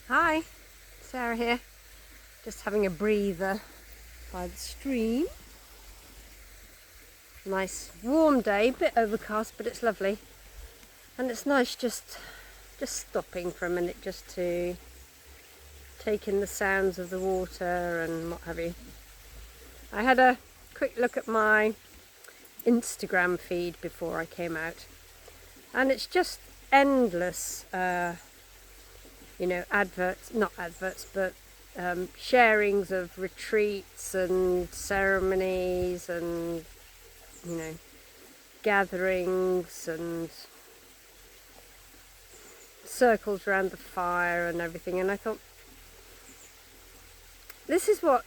Hi, Sarah here, just having a breather by the stream. Nice warm day, bit overcast, but it's lovely. And it's nice just stopping for a minute just to take in the sounds of the water and what have you. I had a quick look at my Instagram feed before I came out, and it's just endless sharings of retreats and ceremonies and, gatherings and circles around the fire and everything. And I thought, this is what,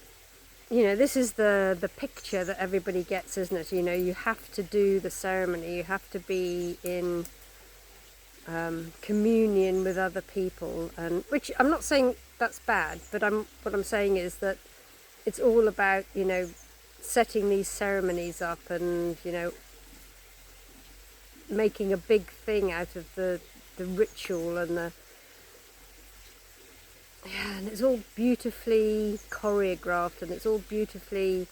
this is the picture that everybody gets, isn't it? You have to do the ceremony, you have to be in communion with other people, and which I'm not saying that's bad, but what I'm saying is that it's all about setting these ceremonies up and making a big thing out of the ritual and and it's all beautifully choreographed and it's all beautifully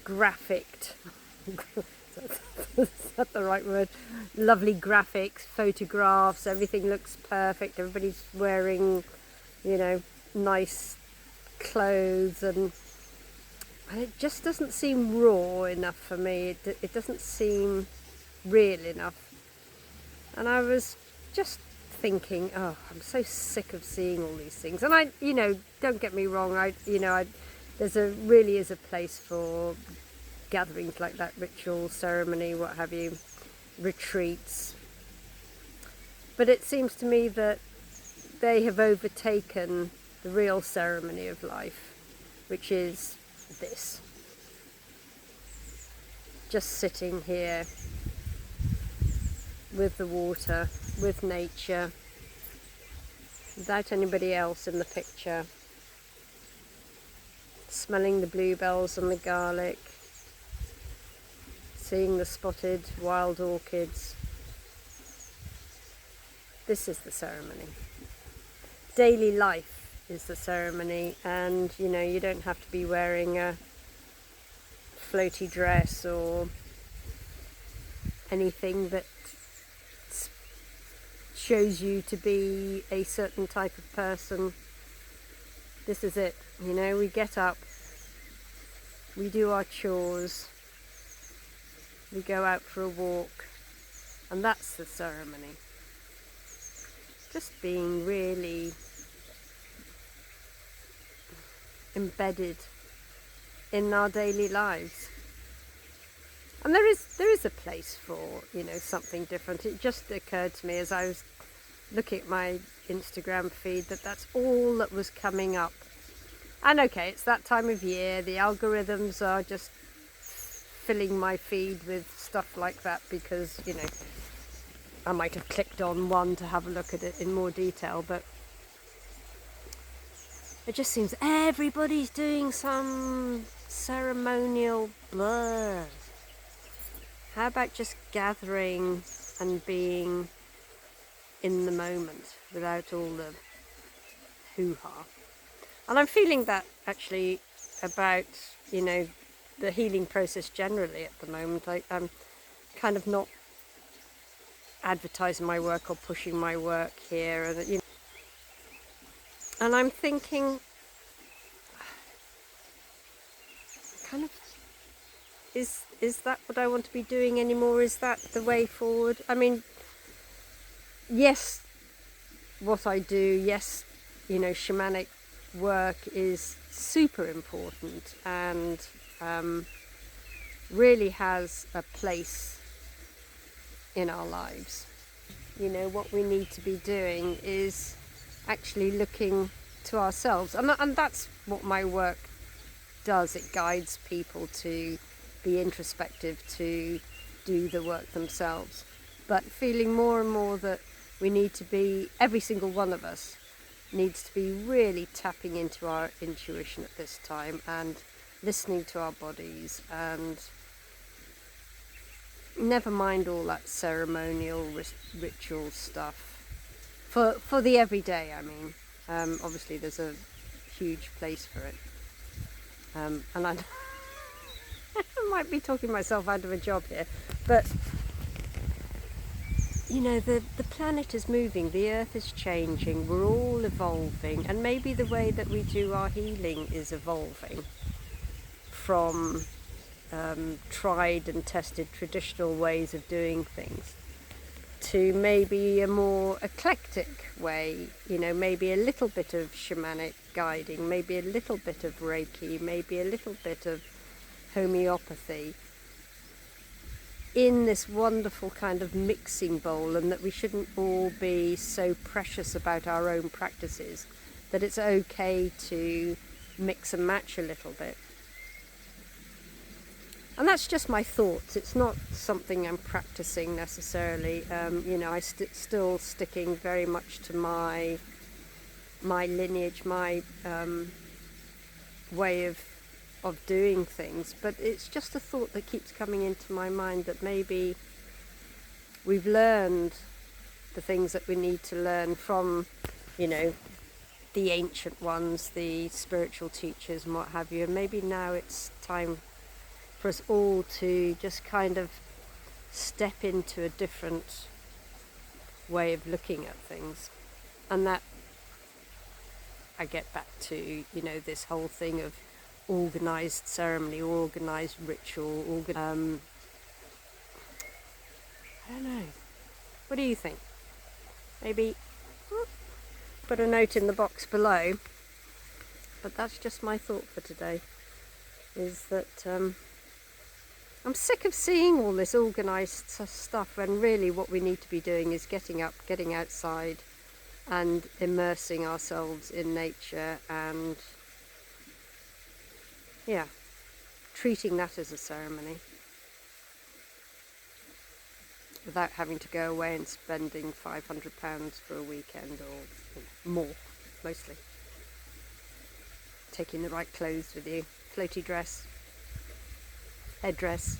graphicked. Is that the right word? Lovely graphics, photographs, everything looks perfect, everybody's wearing, nice clothes, and it just doesn't seem raw enough for me. It doesn't seem real enough. And I was just thinking, oh, I'm so sick of seeing all these things. And I, don't get me wrong, really is a place for gatherings like that, ritual, ceremony, what have you, retreats. But it seems to me that they have overtaken the real ceremony of life, which is this. Just sitting here with the water, with nature, without anybody else in the picture, smelling the bluebells and the garlic, seeing the spotted wild orchids. This is the ceremony. Daily life is the ceremony, and you don't have to be wearing a floaty dress or anything that shows you to be a certain type of person. This is it. We get up, we do our chores, we go out for a walk, and that's the ceremony. Just being really embedded in our daily lives. And there is a place for, something different. It just occurred to me as I was looking at my Instagram feed that that's all that was coming up. And okay, it's that time of year, the algorithms are just filling my feed with stuff like that because, I might have clicked on one to have a look at it in more detail, but it just seems everybody's doing some ceremonial blur. How about just gathering and being in the moment without all the hoo-ha? And I'm feeling that actually about, the healing process generally at the moment. I'm kind of not advertising my work or pushing my work here, and I'm thinking, kind of, is that what I want to be doing anymore? Is that the way forward? I mean, yes, what I do, yes, shamanic work is super important and really has a place in our lives. What we need to be doing is actually looking to ourselves, and that's what my work does. It guides people to be introspective, to do the work themselves, but feeling more and more that we need to be, every single one of us needs to be really tapping into our intuition at this time and listening to our bodies, and never mind all that ceremonial ritual stuff for the everyday. I mean, Obviously, there's a huge place for it. And I might be talking myself out of a job here, but you know, the planet is moving, the earth is changing, we're all evolving, and maybe the way that we do our healing is evolving from tried and tested traditional ways of doing things to maybe a more eclectic way, you know, maybe a little bit of shamanic guiding, maybe a little bit of Reiki, maybe a little bit of homeopathy in this wonderful kind of mixing bowl, and that we shouldn't all be so precious about our own practices, that it's okay to mix and match a little bit. And that's just my thoughts. It's not something I'm practicing necessarily. You know, I still sticking very much to my lineage, my way of doing things. But it's just a thought that keeps coming into my mind, that maybe we've learned the things that we need to learn from, you know, the ancient ones, the spiritual teachers and what have you. And maybe now it's time for us all to just kind of step into a different way of looking at things. And that, I get back to, you know, this whole thing of organised ceremony, organised ritual, I don't know. What do you think? Maybe put a note in the box below. But that's just my thought for today, is that I'm sick of seeing all this organised stuff, when really what we need to be doing is getting up, getting outside and immersing ourselves in nature, and yeah, treating that as a ceremony without having to go away and spending £500 for a weekend, or more, mostly. Taking the right clothes with you, floaty dress, headdress.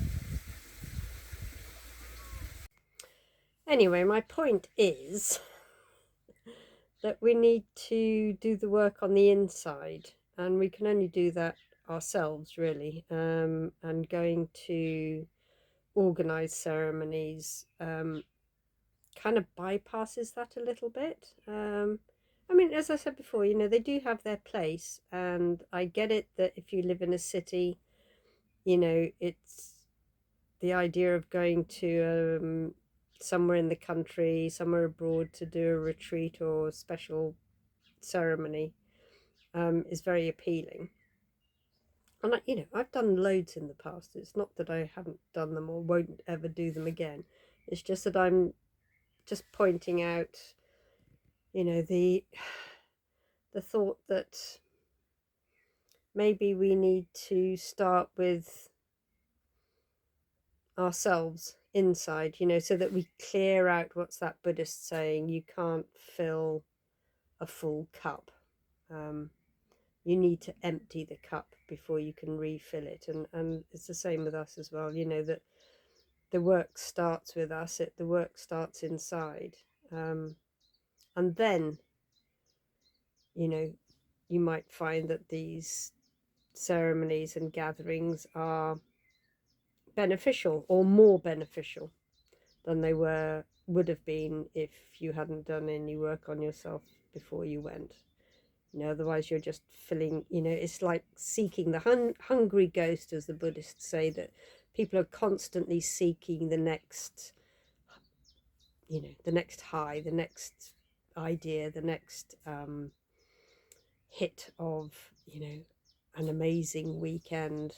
Anyway, my point is that we need to do the work on the inside, and we can only do that ourselves, really. And going to organised ceremonies kind of bypasses that a little bit. I mean, as I said before, you know, they do have their place, and I get it that if you live in a city, you know, it's the idea of going to somewhere in the country, somewhere abroad to do a retreat or a special ceremony is very appealing. And you know, I've done loads in the past. It's not that I haven't done them or won't ever do them again. It's just that I'm just pointing out, you know, the thought that maybe we need to start with ourselves inside, you know, so that we clear out, what's that Buddhist saying, you can't fill a full cup. You need to empty the cup before you can refill it. And it's the same with us as well, you know, that the work starts with us, the work starts inside. And then, you know, you might find that these ceremonies and gatherings are beneficial, or more beneficial than they would have been if you hadn't done any work on yourself before you went. You know, otherwise you're just filling, you know, it's like seeking the hungry ghost, as the Buddhists say, that people are constantly seeking the next, you know, the next high, the next idea, the next hit of, you know, an amazing weekend.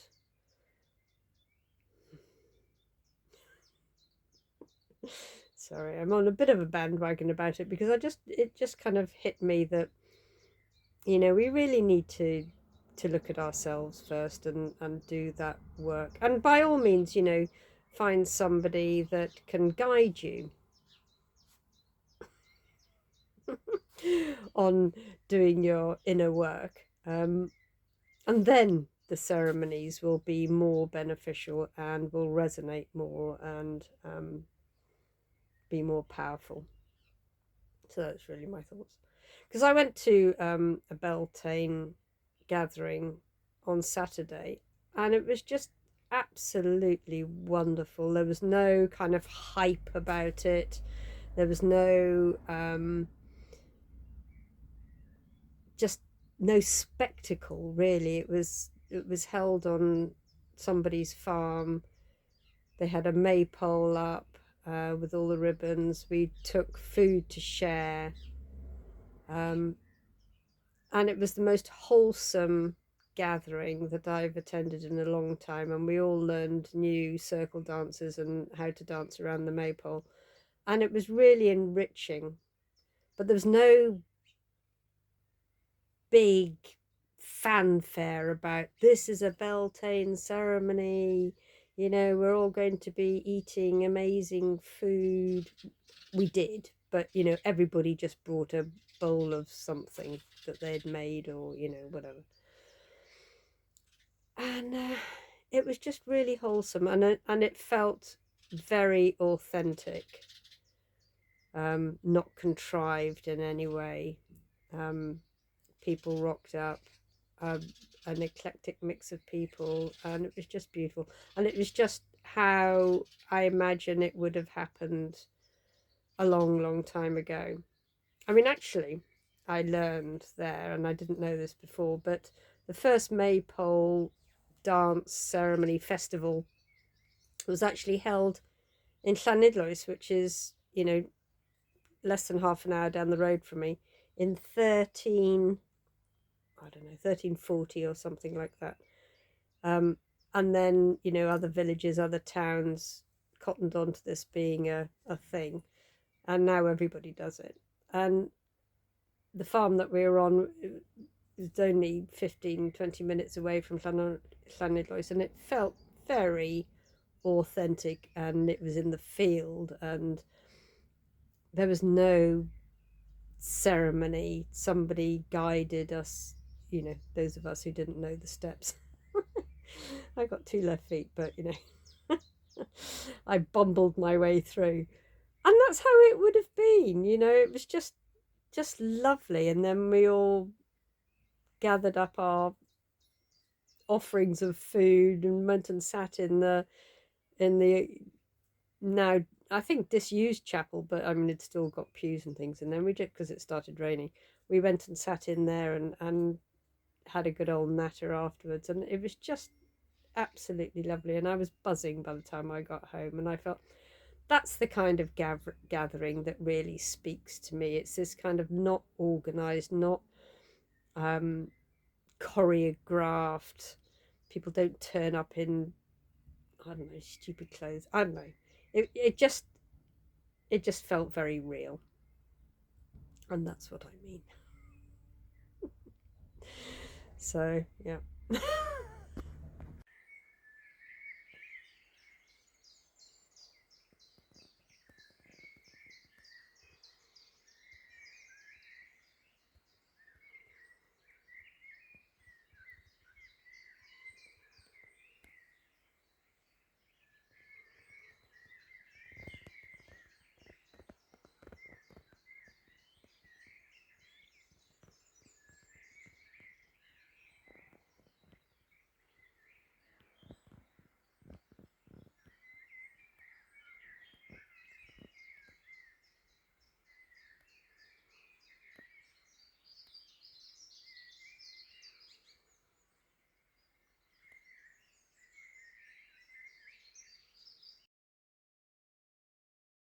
Sorry, I'm on a bit of a bandwagon about it, because it just kind of hit me that, you know, we really need to look at ourselves first, and do that work. And by all means, you know, find somebody that can guide you on doing your inner work. And then the ceremonies will be more beneficial and will resonate more, and be more powerful. So that's really my thoughts. because I went to a Beltane gathering on Saturday, and it was just absolutely wonderful. There was no kind of hype about it. There was no just no spectacle really. It was held on somebody's farm. They had a maypole up with all the ribbons. We took food to share, um, and it was the most wholesome gathering that I've attended in a long time. And we all learned new circle dances and how to dance around the maypole, and it was really enriching. But there was no big fanfare about this is a Beltane ceremony. We're all going to be eating amazing food. We did, but everybody just brought a bowl of something that they'd made, or whatever. And it was just really wholesome, and it felt very authentic, not contrived in any way. People rocked up, um, an eclectic mix of people, and it was just beautiful. And it was just how I imagine it would have happened a long, long time ago. I mean, actually, I learned there, and I didn't know this before, but the first maypole dance ceremony festival was actually held in Llanidloes, which is, less than half an hour down the road from me, in 1340 or something like that. And then, other villages, other towns cottoned onto this being a thing. And now everybody does it. And the farm that we were on is only 15, 20 minutes away from Llanidloes, and it felt very authentic, and it was in the field, and there was no ceremony. Somebody guided us, those of us who didn't know the steps. I got two left feet, but I bumbled my way through. And that's how it would have been, it was just lovely. And then we all gathered up our offerings of food and went and sat in the now I think disused chapel, but I mean it's still got pews and things. And then we just, because it started raining, we went and sat in there and had a good old natter afterwards, and it was just absolutely lovely. And I was buzzing by the time I got home, and I felt that's the kind of gathering that really speaks to me. It's this kind of not organized, not um, choreographed. People don't turn up in, I don't know, stupid clothes. I don't know. It just felt very real, and that's what I mean. So yeah.